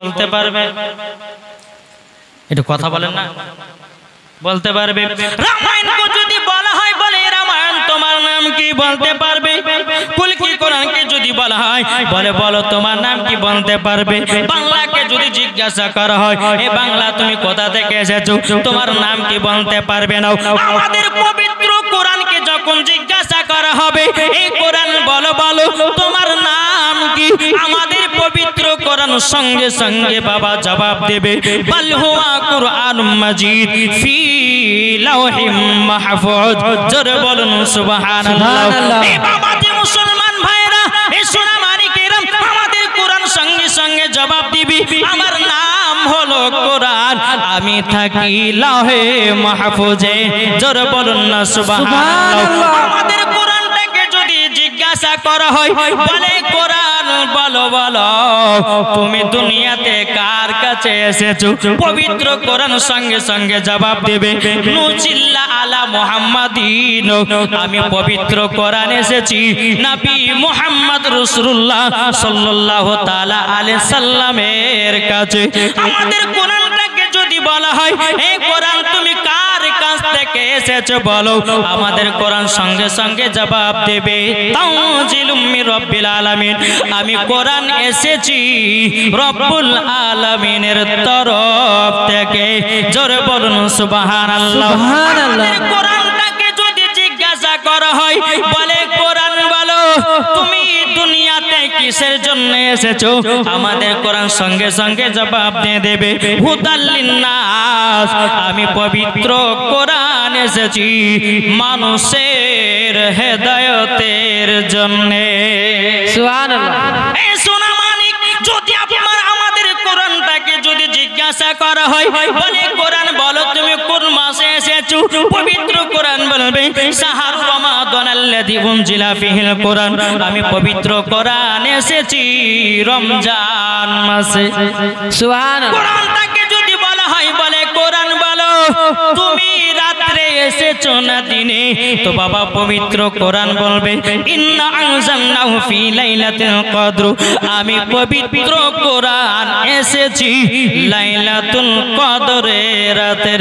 বলতে পারবে? একটু কথা বলেন না, বলতে পারবে? রামায়ণকে যদি বলা হয় বলে রামায়ণ তোমার নাম কি বলতে পারবে? কুলকি কোরআনকে যদি বলা হয় বলে বলো তোমার নাম কি বলতে পারবে? বাংলাকে যদি জিজ্ঞাসা করা হয় এ বাংলা তুমি কোথা থেকে এসেছো তোমার নাম কি বলতে পারবে না? আমাদের পবিত্র কোরআনকে যখন জিজ্ঞাসা করা হবে এই কোরআন বলো বলো তোমার নাম কি, আমাদের পবিত্র কোরআন সঙ্গে সঙ্গে বাবা জবাব দেবে বাল হুয়া কুরআনুম মাজিদ ফি লাওহিম মাহফুজ। জোরে বলুন সুবহানাল্লাহ। এই বাবা যে মুসলমান ভাইরা এই সোনা মানিকেরাম আমাদের কোরআন সঙ্গে সঙ্গে জবাব দিবি আমার নাম হলো কোরআন, আমি থাকি লাহে মাহফুজে। জোরে বলুন না সুবহানাল্লাহ। আমাদের কোরআনটাকে যদি জিজ্ঞাসা করা হয় বলে কোরআন বলো বলো তুমি দুনিয়াতে কার কাছে এসেছো, পবিত্র কোরআন সঙ্গে সঙ্গে জবাব দেবে নুজিল্লা আলা মুহাম্মাদিন, আমি পবিত্র কোরআন এসেছি নবী মুহাম্মদ রাসূলুল্লাহ সাল্লাল্লাহু তাআলা আলাইহি সাল্লামের কাছে। আমাদের কোরআনটাকে যদি বলা হয় এই কোরআন তুমি কার কাছ থেকে এসেছো বলো, আমাদের কোরআন সঙ্গে সঙ্গে জবাব দেবে তানজিলুম মির রাব্বিল আলামিন, আমি কোরআন এসেছি রব্বুল আলামিনের তরফ থেকে। জোরে বলুন সুবহানাল্লাহ। আমাদের কোরআনটাকে যদি জিজ্ঞাসা করা হয় বলে কোরআন বলো তুমি দুনিয়াতে কিসের জন্য এসেছো, আমাদের কোরআন সঙ্গে সঙ্গে জবাব দিয়ে দেবে হুদাল লিন্নাস, আমি পবিত্র কোরআন এসেছি মানুষের হেদায়েতের জন্য। সুবহানাল্লাহ। এই সোনা মানিক যদি আপনার আমাদের কোরআনটাকে যদি জিজ্ঞাসা করা হয় বলে কোরআন বলো তুমি কোন মাসে এসেছো, পবিত্র কোরআন বলবে শাহরু রমাদান আল্লাযী উনজিলা ফীহিল কোরআন, আমি পবিত্র কোরআন এসেছি রমজান মাসে। সুবহানাল্লাহ। কোরআনটাকে যদি বলা হয় বলে কোরআন বলো তুমি রাত্রে এসেছো না দিনে, তো বাবা পবিত্র কোরআন বলবে ইন্না আনজালনাহু ফি লাইলাতুল কদর, আমি পবিত্র কোরআন এসেছি লাইলাতুল কদরের রাতে।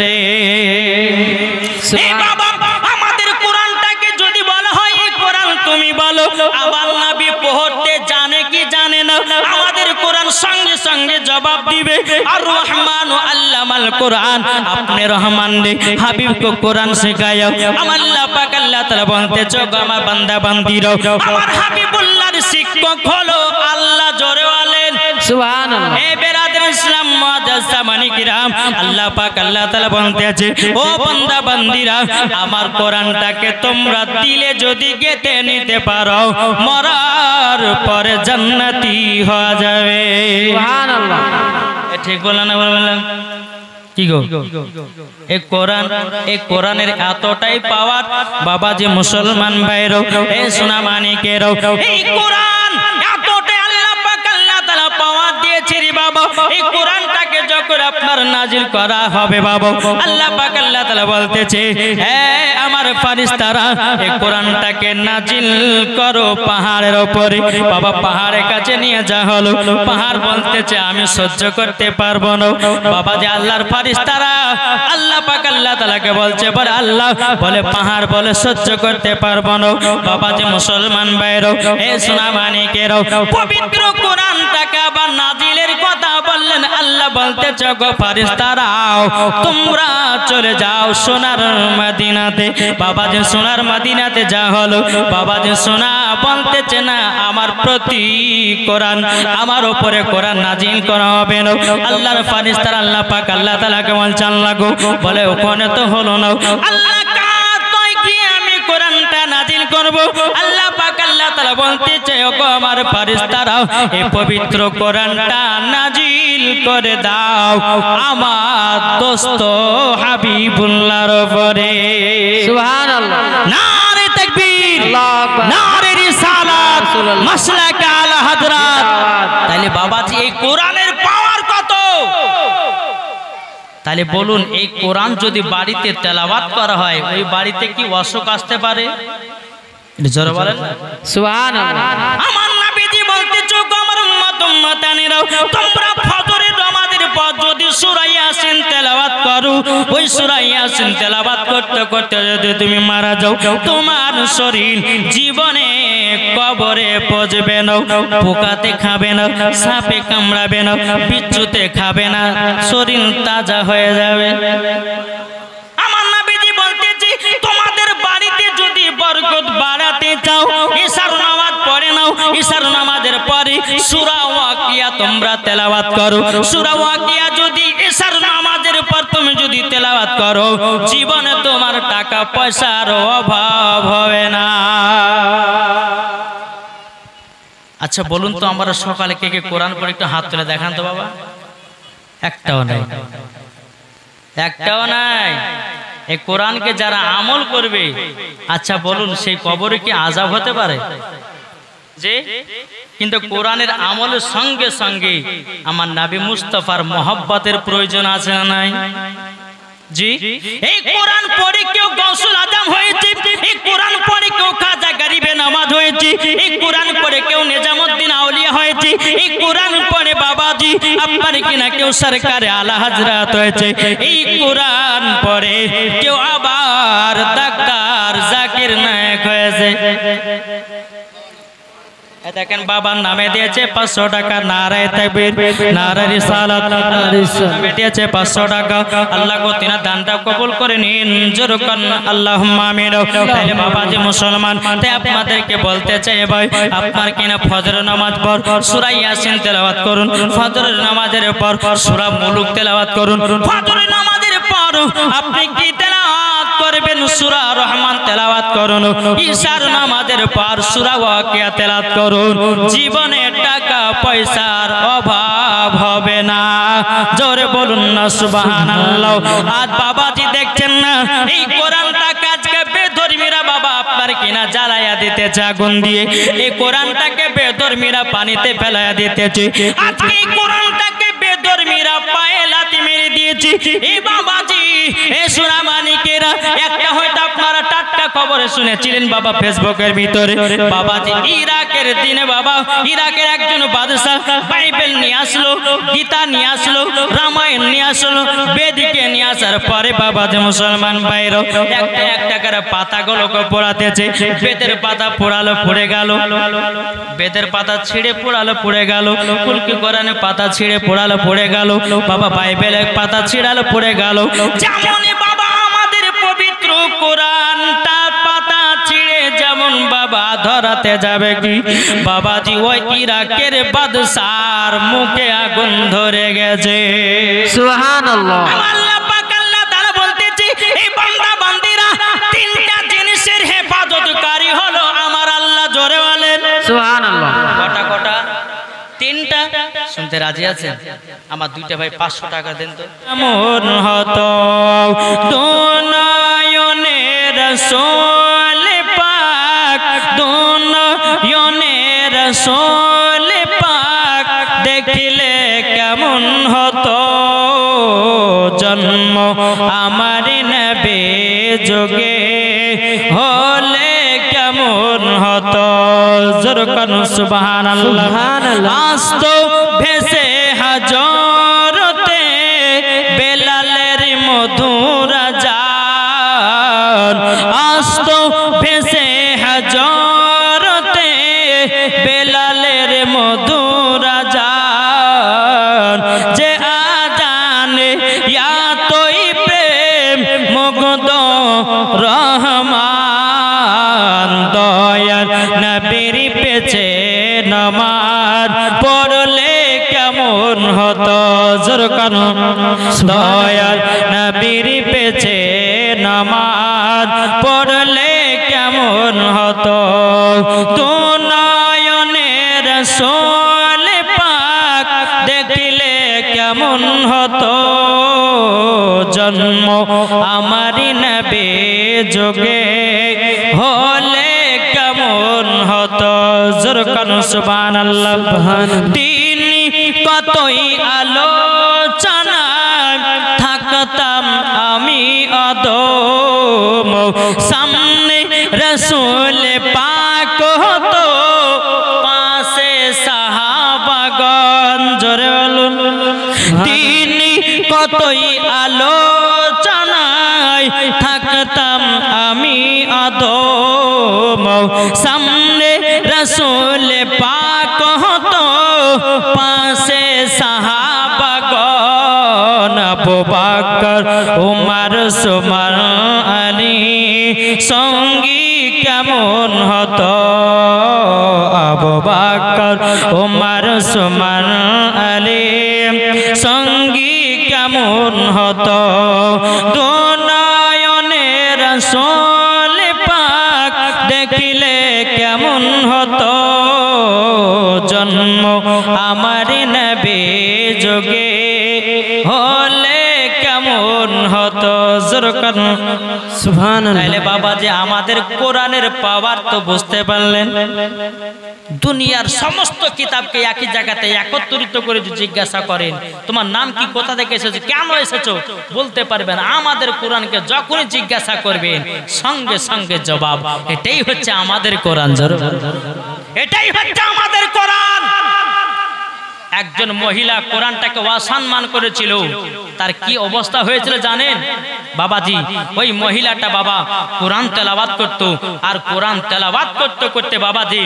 এই বাবা আমাদের কোরআনটাকে যদি বলা হয় এই কোরআন তুমি বলো আমার নবী পড়তে জানে কি জানে না, আমাদের কোরআন সঙ্গে সঙ্গে জবাব দিবে আর রহমান আল্লামাল কোরআন, আপনি রহমান রে হাবিবকে কোরআন শেখায়ও। আমার আল্লাহ পাক আল্লাহ তাআলা বলতে চোখ আমার বান্দা বান্দিরা আমার হাবিবুল্লাহর শিক্ষক হলো আল্লাহ। জোরে বলেন সুবহানাল্লাহ। এ বেরাদর ইসলাম মুআজ্জাজ সামানি কিরাম আল্লাহ পাক আল্লাহ তাআলা বলতেছে ও বান্দা বান্দিরা আমার কোরআনটাকে তোমরা দিলে যদি গেঁথে নিতে পারো মরার পরে জান্নাতি হয়ে যাবে। সুবহানাল্লাহ। ঠিক বললাম না বললাম কি গো? এই কোরআনের এতটাই পাওয়ার বাবা যে মুসলমান ভাইরো এই সোনা মানিকেরও এই কোরআন এতটাই আল্লাহ পাক আল্লাহ তাআলা পাওয়ার দিয়েছে রে বাবা। এই কোরআনটাকে যখন আপনার নাজিল করা হবে বাবা আল্লাহ পাক আল্লাহ তাআলা বলতেছে হ্যাঁ আমার ফেরেশতারা এই কোরআনটাকে নাজিল করো পাহাড়ের উপরে। বাবা পাহাড়ের কাছে নিয়ে যা হলো, পাহাড় বলতেছে আমি সহ্য করতে পারবো না। বাবা যে আল্লাহর ফেরেশতারা আল্লাহ পাক আল্লাহ তাআলাকে বলছে বলে আল্লাহ বলে পাহাড় বলে সহ্য করতে পারবো না। বাবা যে মুসলমান ভাইরো এই সোনা মানিকেরও পবিত্র কোরআনটাকে আবার নাজিলের কথা বললেন আল্লাহ বলতেছে গো ফেরেশতারাও তোমরা চলে যাও সোনার মদিনাতে। বাবা যে সোনার মদিনাতে যা হলো, বাবা যে সোনা বলতেছে না আমার প্রতি কোরআন আমার উপরে কোরআন নাজিল করা হবে না। আল্লাহর ফেরেশতারা আল্লাহ পাক আল্লাহ তাআলাকে বলছে আল্লাহ গো বলে ওখানে তো হলো না, আল্লাহ কাতই কি আমি কোরআনটা নাজিল করব। আল্লাহ পাক আল্লাহ তাআলা বলতেছে ওগো আমার ফেরেশতারা এই পবিত্র কোরআনটা নাজিল করে দাও আমার দোস্ত হাবিবুল্লাহর উপরে। সুবহানাল্লাহ। নারে তাকবীর, আল্লাহু আকবার, নারে রিসালাত, মাসলাক আলা হযরত। তাহলে বাবাজি এই কোরআনের পাওয়ার কত? তাহলে বলুন এই কোরআন যদি বাড়িতে তেলাওয়াত করা হয় ওই বাড়িতে কি অসুখ আসতে পারে? জোরে বলেন সুবহানাল্লাহ। আমার নবীজি বলতে চোখ আমার উম্মত উম্মতানেরা তোমরা ফজরের ইয়াসিন তেলাওয়াত করতে করতে যদি তুমি মারা যাও, তোমার শরীর জীবনে কবরে পচবে না, পোকাতে খাবে না, সাপে কামড়াবে না, বিচ্ছুতে খাবে না, শরীর তাজা হয়ে যাবে। আমার নবীজি বলতেছি, তোমাদের বাড়িতে যদি বরকত বাড়াতে চাও, ইশার নামাজ পড়ে নাও। ইশার নামাজের পরে সূরা ওয়াকিয়া তোমরা তেলাওয়াত করো। সূরা ওয়াকিয়া যদি ইশার নামাজের পর তুমি যদি তেলাওয়াত করো, জীবনে তোমার টাকা পয়সার অভাব হবে না। আচ্ছা বলুন তো, আমরা সকালে কে কে কোরআন পড়ে একটু হাত তুলে দেখান তো বাবা। একটাও নাই, একটাও নাই। এই কোরআনকে যারা আমল করবে, আচ্ছা বলুন সেই কবরে কি আযাব হতে পারে? যে কিন্তু কোরআনের আমলের সঙ্গে সঙ্গে আমার নবী মুস্তাফার মহব্বতের প্রয়োজন আছে না নাই? জি, এই কোরআন পড়ে কেউ গৌসুল আজম হয়েছে, এই কোরআন পড়ে কেউ খাজা গরিবে নামাজ হয়েছে, এই কোরআন পড়ে কেউ নিজামুদ্দিন আউলিয়া হয়েছে, এই কোরআন পড়ে বাবাজি আপনার কিনা কেউ সরকারে আলা হযরত হয়েছে, এই কোরআন পড়ে কেউ আবার ডাক্তার জাকির নায়েক হয়েছে। দেখেন বাবার নামে দিয়েছে 500 টাকা, নারায়ে তাকবীর, নারায়ে রিসালাত, নামে দিয়েছে 500 টাকা। আল্লাহ গো তিনা দানটা কবুল করে নিন, জোরে করুন আল্লাহুম্মা আমিন। তাহলে বাবাজি মুসলমান, তাই আপনাদেরকে বলতে চাই ভাই, আপনার কিনা ফজরের নামাজ পর সূরা ইয়াসিন তেলাওয়াত করুন, ফজরের নামাজের পর সূরা মুলুক তেলাওয়াত করুন, ফজরের নামাজের পর আপনি কি তেলাওয়াত করবেন? সূরা রহমান তেলাওয়াত করুন, ইশার নামাজের পর সূরা ওয়াকিয়া তেলাওয়াত করুন। জীবনে টাকা পয়সার অভাব হবে না। জোরে বলুন না সুবহানাল্লাহ। আজ বাবাজি দেখছেন না, এই কোরআনটাকে আজকে বেধর্মীরা বাবা আপনার কিনা জ্বালায়া দিতেছে আগুন দিয়ে, এই কোরআনটাকে বেধর্মীরা পানিতে ফেলায়া দিতেছে, আজকে এই কোরআনটাকে বেধর্মীরা পায়ে লাথি মেরে দিয়েছে। এই বাবাজি এই সূরা মানিকেরা একটা হয়তো আপনারা টাটকা খবরে শুনেছিলেন বাবা ফেসবুকের ভিতরে, বাবাজি ইরাকের দিনে বাবা ইরাকের একজন বাদশা বাইবেল নিয়ে আসলো, গীতা নিয়ে আসলো, রামায়ণ নিয়ে আসলো, বেদকে নিয়ে আসার পরে বাবাজি মুসলমান ভাইরা একটা একটা করে পাতাগুলোকে পোড়াতেছে। বেদের পাতা পোড়ালো পড়ে গেল, বেদের পাতা ছিঁড়ে পোড়ালো পড়ে গেল, কুলকি কোরআনের পাতা ছিঁড়ে পোড়ালো পড়ে গেল, বাবা বাইবেলের পাতা ছিঁড়ালো পড়ে গেল। যেমনই বাবা আমাদের পবিত্র কোরআনটা পাতা ছিঁড়ে যেমন বাবা ধরাতে যাবে কি বাবাজি ওই ইরাকের বাদশার মুখে আগুন ধরে গেছে। সুবহানাল্লাহ। আল্লাহ পাক আল্লাহ তাআলা বলতেছে, এই বান্দা বান্দিরা তিনটা জিনিসের হেফাজতকারী হলো আমার আল্লাহ। জোরে বলেন সুবহানাল্লাহ। কটা কটা? তিনটা। শুনতে রাজি আছেন? আমার দুইটা ভাই 500 টাকা দেন তো। এমন হতো দুনয়নের রাসূল পাক, দুনয়নের রাসূল পাক দেখিলে কেমন হতো জন্ম আমার নবী যুগে হলে কেমন হতো। জোরে করুন সুবহানাল্লাহ। আসতো ভেসে হাজরতে বেলালের মধুর জান, আসতো ভেসে হাজরতে বেলালের মধুর জান, যে আজানে ইয়াতই প্রেম মুগ্ধ রহমান, দয়ার নবীর পেছে নামাজ পড়লে কেমন হতো। জোরে করুন দয়ার নবীর পেছে নামাজ পড়লে কেমন হতো। দুনয়নের রাসূল পাক দেখিলে কেমন হতো জন্ম আমারি নবী যুগে হলে কেমন হতো। জোরে করুন সুবহানাল্লাহ। তিনি কতই আলোচনা থাকতাম আমি অদম, সামনে রাসূল পাক হতো পাশে সাহাবাগণ। জোরে বলুন। তিনি কতই আলোচনায় রসূল পাক হতো পাশে সাহাবাগণ আবু বকর উমর উসমান আলী সঙ্গী কেমন হতো আবু বকর উমর উসমান আলী সঙ্গী কেমন হতো দুনয়নের রসূল পাক দেখিলে কেমন হতো জন্ম আমার নবী যোগে হলে কেমন হতো সুবহানাল্লাহ। তাহলে বাবা যে আমাদের কোরআনের পাওয়ার তো বুঝতে পারলেন। দুনিয়ার সমস্ত কিতাবকে একই জায়গাতে একত্রিত করে জিজ্ঞাসা করেন তোমার নাম কি, কোথা থেকে এসেছো, কেন এসেছো, বলতে পারবেন। আমাদের কোরআনকে যখনই জিজ্ঞাসা করবেন সঙ্গে সঙ্গে জবাব। এটাই হচ্ছে আমাদের কোরআন, এটাই হচ্ছে আমাদের কোরআন। একজন মহিলা কোরআনটাকে অসম্মান করেছিল, তার কি অবস্থা হয়েছিল জানেন বাবাজি? ওই মহিলাটা বাবা কোরআন তেলাওয়াত করত, আর কোরআন তেলাওয়াত করতে করতে বাবাজি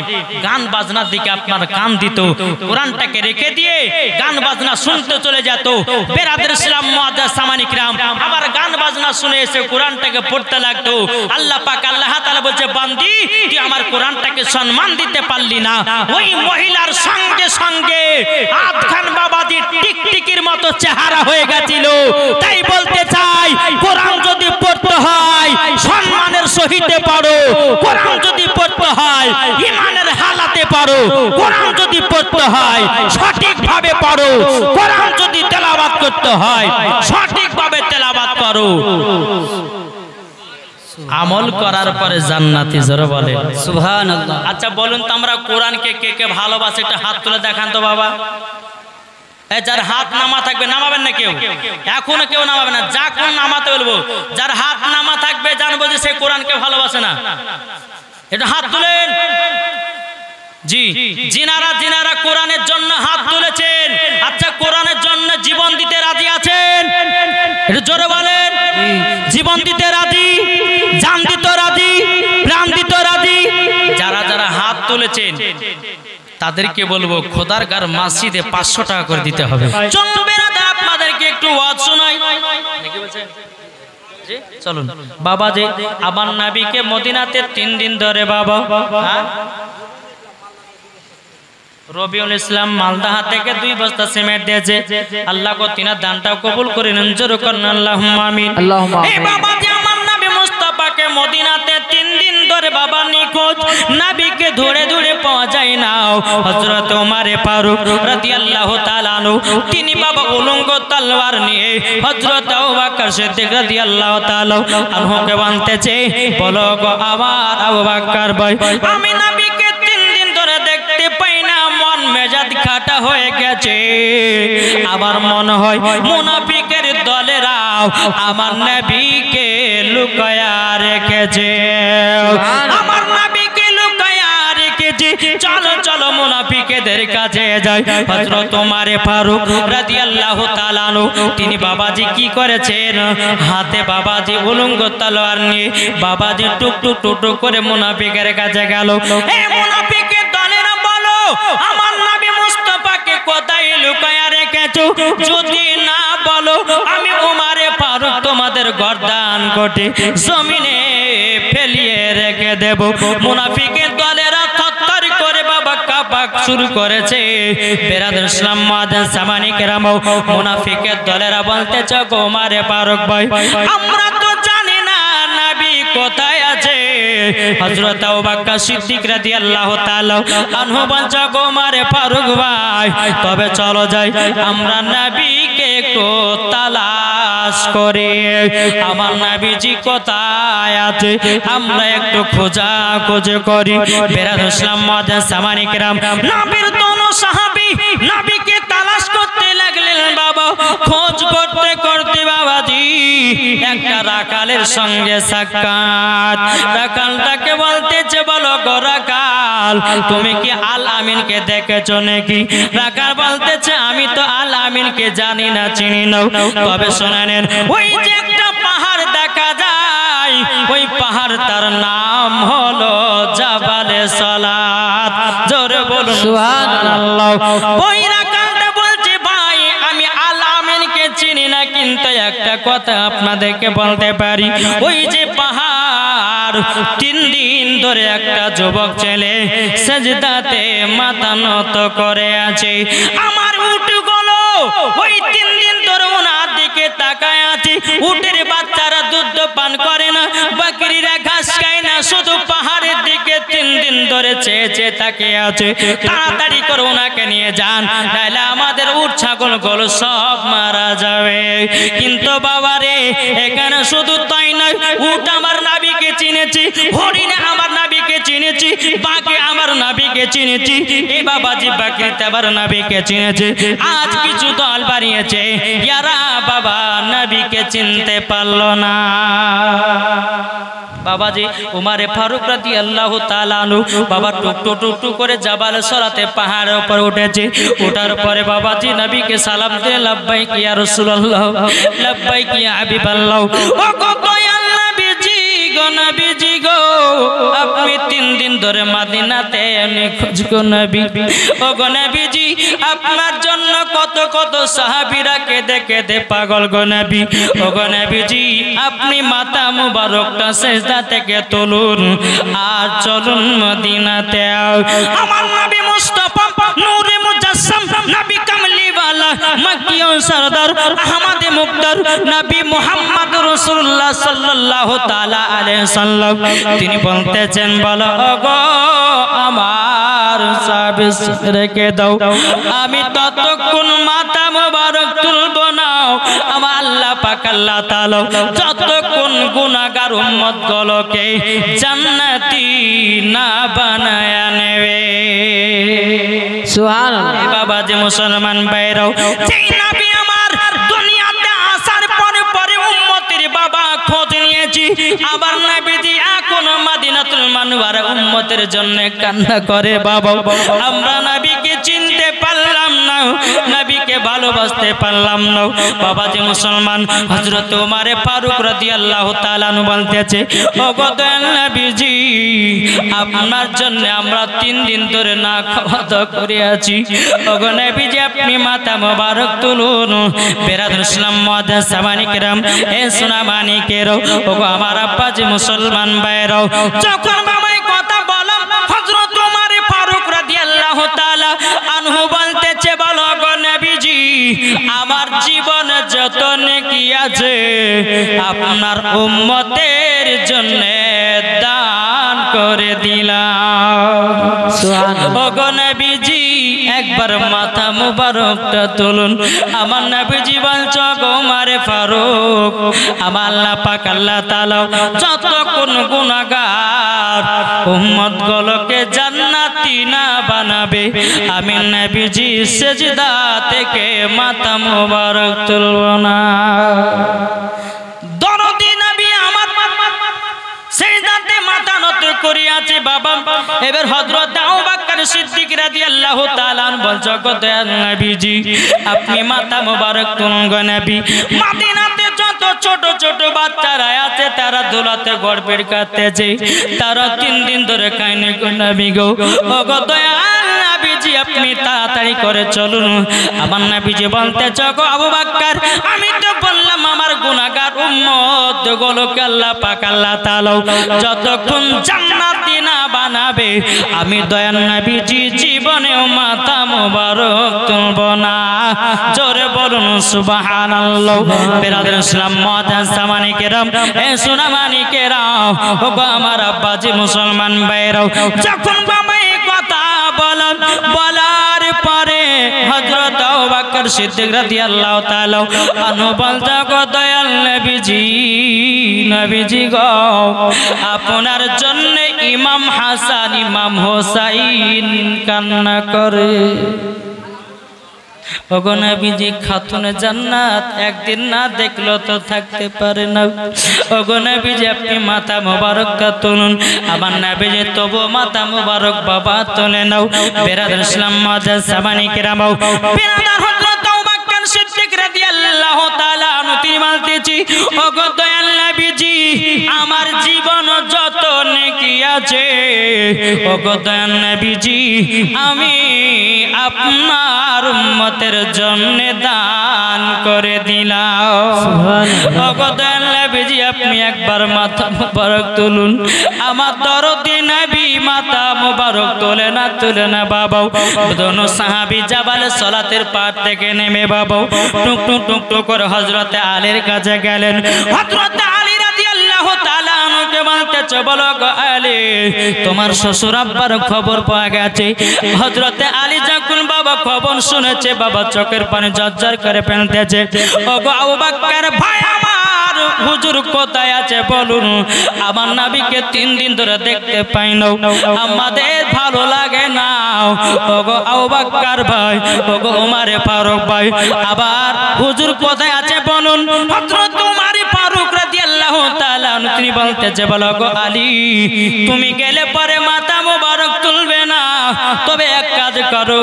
গান বাজনার দিকে আপনার কান দিত, কোরআনটাকে রেখে দিয়ে গান বাজনা শুনতে চলে যেত। বেরাদের ইসলাম মুআজ্জাজ সামানিক রাম আবার গান বাজনা শুনে এসে কোরআনটাকে পড়তে লাগতো। আল্লাহ পাক আল্লাহ তাআলা বলছে বান্দি তুই আমার কোরআনটাকে সম্মান দিতে পারলি না। ওই মহিলার সঙ্গে সঙ্গে আধখান বাবাজি টিকটিকির মতো চেহারা হয়ে গেছিল। তাই বলতে চাই কোরআন যদি পড়তে হয় সম্মানের সহিত পড়ো, কোরআন যদি পড়তে হয় ঈমানের হালাতে পড়ো, কোরআন যদি পড়তে হয় সঠিকভাবে পড়ো, কোরআন যদি তেলাওয়াত করতে হয় সঠিকভাবে তেলাওয়াত করো। আমল করার পরে জান্নাতি, জোরে বলেন সুবহানাল্লাহ। আচ্ছা বলুন তো আমরা কোরআনকে কে কে ভালোবাসে, একটা হাত তুলে দেখান তো বাবা। যার হাত নামা থাকবে নামাবেন না, কেউ এখনো কেউ নামাবে না, যা কোন নামাতে বলবো। যার হাত নামা থাকবে জানবো যে সে কোরআনকে ভালোবাসে না। এটা হাত তুলেন। জি জিনারা জিনারা কোরআনের জন্য হাত তুলেছেন, আচ্ছা কোরআনের জন্য জীবন দিতে রাজি আছেন? একটু জোরে বলেন। জীবন দিতে রাজি, জান দিতে রাজি, প্রাণ দিতে রাজি? যারা যারা হাত তুলেছেন তাদেরকে বলবো খোদার গার মসজিদে 500 টাকা করে দিতে হবে। চলবে না আপনাদেরকে একটু ওয়াজ শোনাই। কি বলছেন? চলুন বাবা যে আমার নবীকে মদিনাতে 3 দিন ধরে বাবা রবিউল ইসলাম মালদাহা থেকে 2 বস্তা সিমেন্ট দিয়েছে। আল্লাহ কো তিনার দানটাও কবুল করে নিন, জোরে করুন আল্লাহুম্মা আমিন। এই বাবা যে আমার নবী মুস্তাফাকে মদিনাতে 3 দিন ধরে বাবা নিখোঁজ, নবীকে ধরে ধরে পাওয়া যায় না। হযরত ওমর ফারুক রাদিয়াল্লাহু তাআলা আনহু তিনি বাবা উলঙ্গ তলোয়ার নিয়ে হযরত আবু বকর সিদ্দিক রাদিয়াল্লাহু তাআলা আনহুকে বলতেছে বলো গো আমার আবু বকর ভাই আমি নবীকে 3 দিন ধরে দেখতে পাই না, মন মেজাজ খাটা হয়ে গেছে। আমার মনে হয় মুনাফিকের দলেরাও আমার নবীকে লুকায়া রেখেছে, আমার নবীকে লুকায়া রেখেছে। চলো চলো মুনাফিকদের কাছে যাই। হযরত ওমর ফারুক রাদিয়াল্লাহু তাআলা আনহু তিনি বাবাজি কি করেছেন, হাতে বাবাজি উলঙ্গ তলোয়ার নিয়ে বাবাজি টুক টুক টুক টুক করে মুনাফিকের কাছে গেল। এই মুনাফিকের দলেরা বলো আমার নবী মুস্তাফাকে কোথায় লুকায়া রেখেছো? যদি না বলো আমি ওমর ফারুক তোমাদের গর্দান কোটে জমিনে ফেলিয়ে রেখে দেব। মুনাফিকের দলেরা থরথর করে বাবা কাঁপা শুরু করেছে। বেরাদুল ইসলাম মুআজ্জাজ সামানিক রাম মুনাফিকের দলেরা বলতেছে গো ওমর ফারুক ভাই আমরা তো জানি না নবী কোথায় আছে। হযরত আবু বকর সিদ্দিক রাদিয়াল্লাহু তাআলা আনহু বলছে গো ওমর ফারুক ভাই তবে চলো যাই আমরা নবীকে একটু তালাশ করি, আমার নবীজি কোথায় আছে আমরা একটু খোঁজাখুঁজি করি। বেরাদুল ইসলাম মুআজ্জাজ সামানিক রাম নবীর দোনো সাহাবী নবীকে তালাশ করতে লাগলেন বাবা। খোঁজ করতে করতে বাবাজি একটা রাখালের সঙ্গে সাক্ষাৎ। রাখালটাকে বলতেছে বলো গো রাখাল তুমি কি আল আমিনকে দেখেছো নাকি? রাখাল বলতেছে আমি তো আল আমিনকে জানি না, চিনি না, তবে শুনে নেন ওই যে একটা পাহাড় দেখা যায় ওই পাহাড় তার নাম হলো জাবালে সালাত। বলুন সুবহানাল্লাহ। বইরা কালটা বলছে ভাই আমি আল আমিনকে চিনি না, কিন্তু একটা কথা আপনাদেরকে বলতে পারি, ওই যে পাহাড় 3 দিন ধরে একটা যুবক ছেলে সেজদাতে মাথা নত করে আছে, আমার উটগুলো ওই 3 দিন ধরে ওনার দিকে তাকায় আছে। উটের বাচ্চারা দুধ পান করে না, বকরিরা ঘাস খায় না, শুধু পাহাড়ের দিকে 3 দিন ধরে চেয়ে চেয়ে তাকিয়ে আছে। তাড়াতাড়ি করে ওনাকে নিয়ে যান, তাহলে আমাদের উট ছাগলগুলো সব মারা যাবে। কিন্তু বাবারে এখানে শুধু তাই নয়, উট আমার নবীকে চিনেছি, হরিণ আমার নবীকে চিনেছি, বাঘে আমার নবীকে চিনেছি, এই বাবাজি বকরিতে আমার নবীকে চিনেছে। আজ কিছু দল বাড়িয়েছে, ইয়ারা বাবা নবীকে চিনতে পারলো না। বাবাজি উমারে ফারুক রাদিয়াল্লাহু তাআলা আনহু বাবা টুকটু করে জাবাল সরাতে পাহাড়ের উপর উঠেছে। ওঠার পরে বাবাজি নবীকে সালাম দিয়ে লাব্বাইক ইয়া রাসূলুল্লাহ, লাব্বাইক ইয়া হাবিবাল্লাহ। ও গো দয়াল নবীজি গো, নবীজি গো, আপনি 3 দিন ধরে মদিনাতে নিখোঁজ গো নবী। ও গো নবীজি আপনার জন্য কত কত সাহাবীরা কেঁদে কেঁদে পাগল গো নবী। ও গো নবীজি আপনি মাথা মুবারকটা সেজদা থেকে তুলুন আর চলুন মদিনাতে। আমার নবী মুস্তাফা নূরে মুজাসসাম, নবী কামলিওয়ালা, মক্কি ও সরদার, আহমদে মুক্তার, নবী মুহাম্মদ রাসূলুল্লাহ সাল্লাল্লাহু তাআলা আলাইহি সাল্লাম তিনি বলতেছেন, বলো ওগো আমার সাহাবী রেখে দাও, আমি ততক্ষণ মাথা মুবারক তুলব না আমার আল্লাহ পাক আল্লাহ তাআলা যতক্ষণ গুনাহগার উম্মত গুলোকে জান্নাতি না বানায় নেবে। সুবহানাল্লাহ। বাবা যে মুসলমান ভাইরাও, যেই নবী আমার দুনিয়াতে আসার পরে পরে উম্মতের বাবা খোঁজ নিয়েছি, আবার নবীজি এখনো মদিনাতুল মুনাওয়ারা উম্মতের জন্য কান্না করে। বাবা আমরা নবীকে চিনতে পারলাম না, নবীকে ভালোবাসতে পারলাম না। বাবা যে মুসলমান হযরত ওমর ফারুক রাদিয়াল্লাহু তাআলা আনহু বলতেছে, ও গো দয়াল নবীজি আপনার জন্য আমরা 3 দিন ধরে না খাওয়া দাওয়া করে আছি। ও গো নবীজি আপনি মাথা মোবারক তুলুন। বেরাদুল ইসলাম মুআদ্দাস সামানি কিরাম, এ সুনামানি কেরো, ও গো আমার আব্বা যে মুসলমান ভাইরাও, যখন বাবাই কথা বললাম হযরত ওমর ফারুক রাদিয়াল্লাহু তাআলা আনহু বলতেছে, বলো গো নবীজি আমার জীবন যত নেকি আছে আপনার উম্মতের জন্য দান করে দিলাম। সুবহানাল্লাহ। ও গো নবীজি একবার মাথা মুবারকটা তুলুন। আমার নবীজি বলছো গো ওমর ফারুক আমার আল্লাহ পাক আল্লাহ তাআলা যতক্ষণ গুনাহগার উম্মত গুলোকে জান্নাতি না বানাবে আমি নবীজি সেজদা থেকে মাথা মুবারক তুলব না। দরদি নবী আমার সেজদাতে মাথা নত করে আছে। বাবা এবার হযরত আবু বকর সিদ্দিক রাদিয়াল্লাহু তাআলা বলছো গো দয়াল নবীজি আপনি মাথা মুবারক তুলুন গো নবী। মদিনাতে যত ছোট ছোট বাচ্চারা আছে তারা দোলাতে গর্বের কাঁদতেছে, তারা 3 দিন ধরে খায়নি গো নবী গো। ও গো দয়াল নবীজি আপনি তাড়াতাড়ি করে চলুন। আমার নবীজি বলতেছে গো আবু বকর আমি তো বললাম আমার গুনাহগার উম্মত গুলোকে আল্লাহ পাক আল্লাহ তাআলা যতক্ষণ জান্নাতি না বানাবে আমি দয়াল নবীজি জীবনেও মাথা মুবারক তুলব না। জোরে বলুন সুবহানাল্লাহ। বেরাদুল ইসলাম মুআদ্দাস সামানি কেরাম, এ সুনামানি কেরাম, ও গো আমার আব্বাজি মুসলমান ভাইরাও, যখন বাবা এই কথা বলার পরে হযরত আবু বকর সিদ্দিক রাদিয়াল্লাহু তাআলা আনহু বলতে গো দয়াল নবীজি, নবীজি গো আপনার জন্য ইমাম হাসান ইমাম হোসাইন কান্না করে। ওগো নবীজি খাতুনে জান্নাত একদিন না দেখলো তো থাকতে পারে না। ওগো নবীজি আপনি মাথা মোবারকটা তুলুন। আমার নবীজি তবু মাথা মোবারক বাবা তুলে নাও। বেরাদুল ইসলাম মুআদ্দাস সামানি কিরাম, বেরাদার হযরত আবু বকর সিদ্দিক রাদিয়াল্লাহু তাআলা আনহু তিনি বলতেছি, ওগো দয়াল নবীজি আমার জীবন যত নেকি আছে ওগো দয়াল নবীজি আমি আপনার উম্মতের জন্য দান করে দিলাম ওগো দয়াল নবীজি আপনি একবার মাথা মুবারক তুলুন আমার দরদি নবী মাথা মুবারক তুলে না বাবা দোনো সাহাবী জাবালে সালাতের পাহাড় থেকে নেমে বাবা টুক টুক টুক টুক করে হযরতে আলীর কাছে গেলেন হযরতে আলী রাদিয়াল্লাহু তাআলা আনহুকে বলতেছে বলো গো আলী তোমার শ্বশুর আব্বার খবর পাওয়া গেছে হযরতে আলী যখন বাবা খবর শুনেছে বাবা চোখের পানি ঝরঝর করে ফেলতেছে ওগো আবু বকর ভাই আমার হুজুর কোথায় আছে বলুন আমার নবীকে 3 দিন ধরে দেখতে পাই না আমাদের ভালো লাগে না ওগো আবু বকর ভাই ওগো ওমর ফারুক ভাই আবার হুজুর কোথায় আছে বলুন হযরত ওমর ফারুক রাদিয়াল্লাহু তাআলা তিনি বলতেছে বলো গো আলী তুমি গেলে পরে মাথা মুবারক তুলবে না তবে এক কাজ করো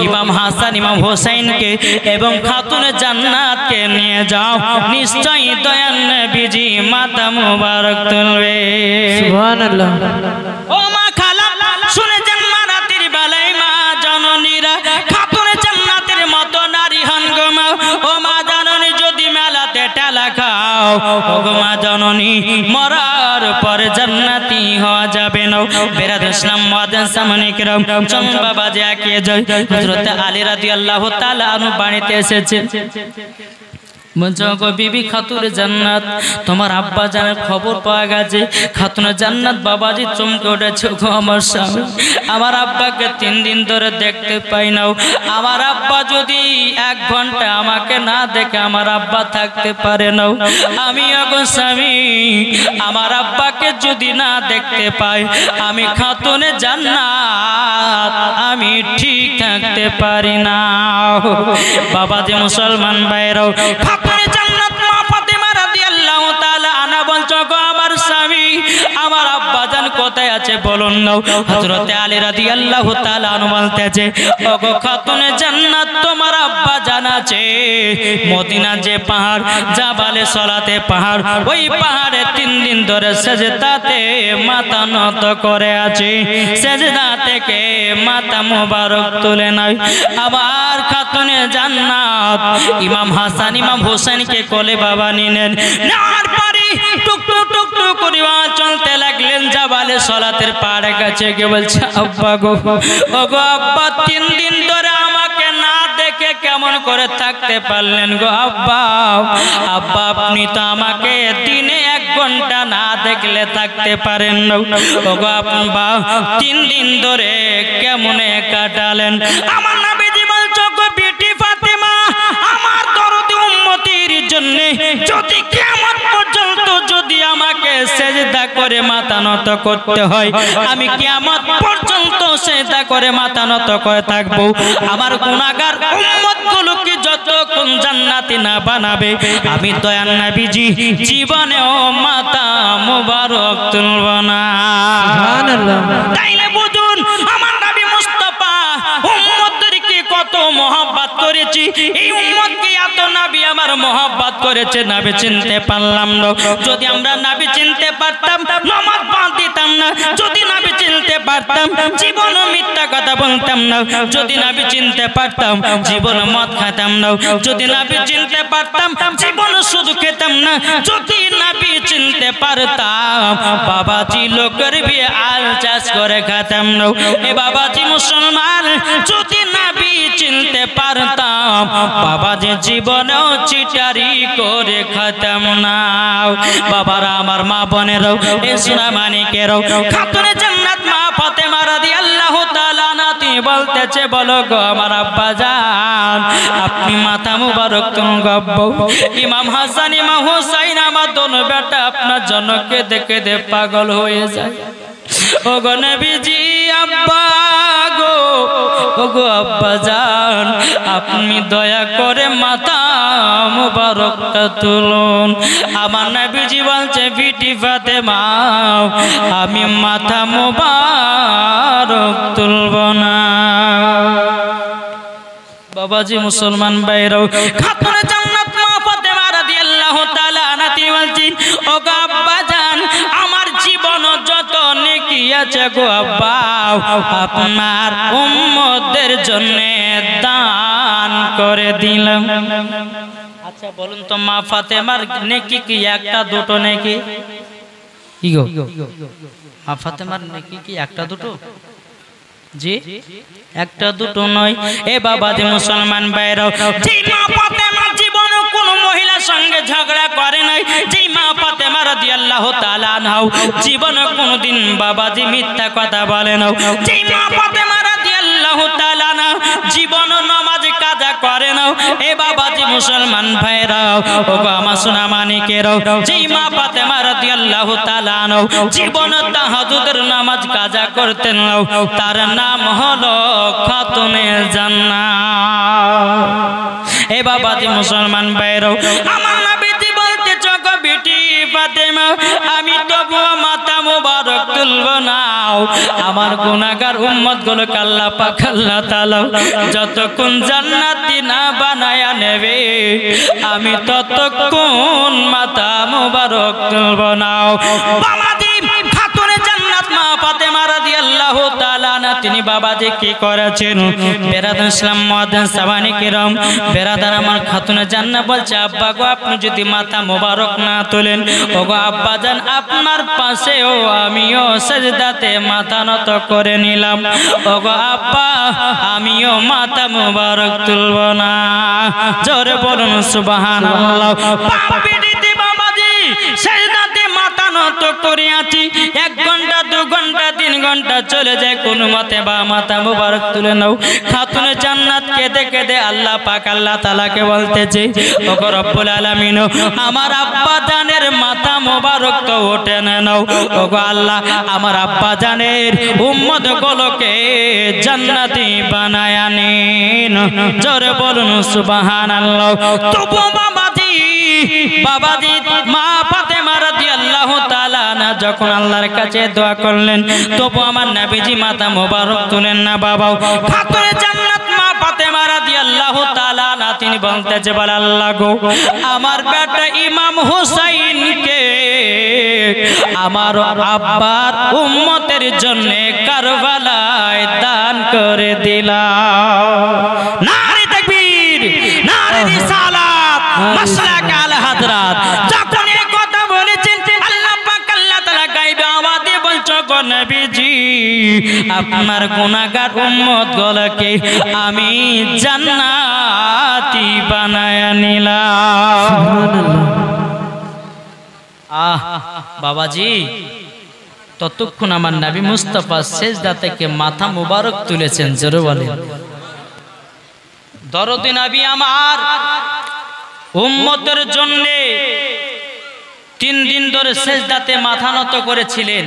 ইমাম হাসান ইমাম হোসেনকে এবং খাতুনে জান্নাতকে নিয়ে যাও নিশ্চয়ই দয়াল নবীজি মাথা মুবারক তুলবে সুবহানাল্লাহ ও মা খালা শুনে যান মারাতির বেলায় মা জননীরা খাতুনে জান্নাতের মতো নারী হন গো মা ও মা জননী যদি মেলাতে টেলা খাও ও গো মা জননী মরার পরে জান্নাতি হওয়া যাবে না বেরাদ ইসলাম মুয়াজ্জিন সামনে কিরাম চম্পা বাজে এগিয়ে যায় হযরত আলী রাদিয়াল্লাহু তাআলা আনহু বাড়িতে এসেছেন বলছো গো বিবি খাতুনে জান্নাত তোমার আব্বা জানের খবর পাওয়া গেছে খাতুনে জান্নাত বাবাজি চমকে উঠেছে গো আমার স্বামী আমার আব্বাকে 3 দিন ধরে দেখতে পাই না আমার আব্বা যদি 1 ঘন্টা আমাকে না দেখে আমার আব্বা থাকতে পারে না আমি গো স্বামী আমার আব্বাকে যদি না দেখতে পাই আমি খাতুনে জান্নাত আমি ঠিক থাকতে পারি না বাবাজি মুসলমান ভাইরাও খাতুনে জান্নাত মা ফাতেমা রাদিয়াল্লাহু তাআলা আনা বলছো গো আমার স্বামী আমার আব্বা জান কোথায় আছে বলুন না হযরতে আলী রাদিয়াল্লাহু তাআলা আনহু বলতেছে ওগো খাতুনে জান্নাত তোমার আব্বা জান আছে মদিনা যে পাহাড় জাবালে সালাতে পাহাড় ওই পাহাড়ে 3 দিন ধরে সেজদাতে মাথা নত করে আছে সেজদা থেকে মাথা মুবারক তুলে নাই আবার খাতুনে জান্নাত ইমাম হাসান ইমাম হোসেনকে কোলে বাবা নিলেন নেওয়ার পরে টুক টুক টুক টুক করে চলতে লাগলেন জাবালে সালাতের পাহাড়ে কাছে গিয়ে বলছে আব্বা গো ওগো আব্বা 3 দিন ধরে আমাকে না দেখে কেমন করে থাকতে পারলেন গো আব্বা আব্বা আপনি তো আমাকে দিনে 1 ঘন্টা না দেখলে থাকতে পারেন না ওগো আব্বা 3 দিন ধরে কেমনে কাটালেন আমার নবীজি বলছো গো বিটি ফাতেমা আমার দরদি উম্মতির জন্য যদি কিয়ামত পর্যন্ত যদি আমাকে সেজদা করে মাথা নত করতে হয় আমি কিয়ামত পর্যন্ত সেজদা করে মাথা নত করে থাকবো আমার গুনাহগার উম্মতগুলোকে যতক্ষণ জান্নাতি না বানাবে আমি দয়াল নবীজি জীবনেও মাথা মুবারক তুলব না সুবহানাল্লাহ তাইলে বুঝুন আমার নবী মুস্তাফা উম্মতদেরকে কত মহব্বত করেছি এই উম্মতকে এত নবী আমার মহব্বত করেছে নবী চিনতে পারলাম না যদি আমরা নবী চিনতে পারতাম নামাজ পড়তাম না যদি নবী চিনতে পারতাম জীবন মিথ্যা কথা বলতাম না যদি নবী চিনতে পারতাম জীবন মদ খেতাম না যদি নবী চিনতে পারতাম জীবন শুধু খেতাম না যদি নবী চিনতে পারতাম বাবাজি লোকের বিয়ে আল চাষ করে খেতাম না এ বাবাজি মুসলমান যদি নবী চিনতে পারতাম বাবাজি জীবনেও চিটারি করে খেতাম না বাবারা আমার মা বোনেরাও এ সোনা মানিকেরাও খাতুনে জান্নাত মা ফাতেমা রাদিয়াল্লাহু তাআলা নাতি বলতেছে বলো গো আমার আব্বা জান আপনি মাথা মুবারক তুলুন গো আব্বা ইমাম হাসান ইমাম হোসেন আমার দোনো বেটা আপনার জন্য কেঁদে পাগল হয়ে যায় ওগো নবীজি আব্বা গো ওগো আব্বা জান আপনি দয়া করে মাথা মুবারকটা তুলুন আমার নবীজি বলছে বিটি ফাতেমা আমি মাথা মুবারক তুলব না বাবাজি মুসলমান ভাইরাও খাতুনে জান্নাত মা ফাতেমা রাদিয়াল্লাহু তাআলা আনহা বলছেন ওগো আব্বা জান আমার জীবন যত নেকি আছে গো আব্বা আপনার উম্মতদের জন্য দান করে দিলাম। আচ্ছা বলুন তো মা ফাতেমার নেকি কি একটা দুটো নেকি? কি গো মা ফাতেমার নেকি কি একটা দুটো? জি একটা দুটো নয়। এ বাবা যে মুসলমান ভাইরাও, যে মা ফাতেমা জীবনে কোন মহিলার সঙ্গে ঝগড়া করে নাই, যে মা ফাতেমা রাদিয়াল্লাহু তাআলা আনহা জীবনে কোনদিন বাবাজি মিথ্যা কথা বলে না, যে মা ফাতেমা রাদিয়াল্লাহু তাআলা আনহা জীবন নামাজ কাজা করে না। এ বাবাজি মুসলমান ভাইরাও, ও গো আমার সোনা মানিকেরাও, যে মা ফাতেমা রাদিয়াল্লাহু তাআলা আনহা জীবন তাহাজ্জুদের নামাজ কাজা করতেন না, তার নাম হলো খাতুনে জান্নাত। এ বাবাজি মুসলমান ভাইরাও, আমার নবীজি বলতে চোখো বেটি ফাতেমা আমি তবু মাথা মোবারক তুলব না, আমার গুনাহগার উম্মত গুলোকে আল্লাহ পাক আল্লাহ তাআলা যতক্ষণ জান্নাতি না বানায়া নেবে আমি ততক্ষণ মাথা মোবারক তুলব না। বাবাজি খাতুনে জান্নাত মা ফাতেমা রাদিয়াল্লাহু তাআলা আনহা তিনি বাবাজি কি করেছেন? বেরাদার ইসলাম মুয়াজ্জিন সাবানি কিরাম, বেরাদার আমার খাতুনে জান্নাত বলছে আব্বা গো আপনি যদি মাথা মোবারক না তোলেন, ওগো আব্বা জান আপনার পাশেও আমিও সিজদাতে মাথা নত করে নিলাম, ওগো আব্বা আমিও মাথা মোবারক তুলব না। জোরে বলুন সুবহানাল্লাহ। বাবাজি বাবাজি সিজদাতে মাথা নত করে আছি, 1 ঘন্টা 2 ঘন্টা 3 ঘন্টা চলে যায়, কোন মতে বা মাথা মোবারক তুলে নাও। খাতুনে জান্নাত কেঁদে কেঁদে আল্লাহ পাক আল্লাহ তাআলাকে বলতেছে ওগো রব্বুল আলামিন আমার আব্বা জানের মাথা মোবারক তো ওঠে নাও, ওগো আল্লাহ আমার আব্বা জানের উম্মত গুলোকে জান্নাতি বানায়া নিন। জোরে বলুন সুবহানাল্লাহ। তবু বাবাজি মা ফাতেমা রাদিয়াল্লাহু তাআলা আনহা যখন আল্লাহর কাছে দোয়া করলেন, তবু আমার নবীজি মাথা মোবারক তুলেন না। বাবা খাতুনে জান্নাত মা ফাতেমা রাদিয়াল্লাহু তাআলা আনহা তিনি বলতেছে বল আল্লাহ গো আমার বেটা ইমাম হুসাইনকে আমার আব্বার উম্মতের জন্য কারবালায় দান করে দিলাম। নারে তাকবীর, নারে রিসালাত, মাশরাক আল হাজরাত। যখন এই কথা বলেছেন আল্লাহ পাক আল্লাহ তাআলা গায়বে আওয়াজে বলছো গো নবীজি আপনার গুনাহগার উম্মত গুলোকে আমি জান্নাতি বানায়া নিলাম। আহ বাবাজি ততক্ষণ আমার নবী মুস্তাফা সিজদা থেকে মাথা মোবারক তুলেছেন। জোরে বলেন দরদি নবী আমার উম্মতের জন্য 3 দিন ধরে সিজদাতে মাথা নত করেছিলেন।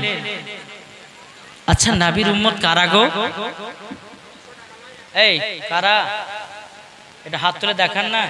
আচ্ছা নবীর উম্মত কারা গো? এই কারা? এটা হাত তুলে দেখান না।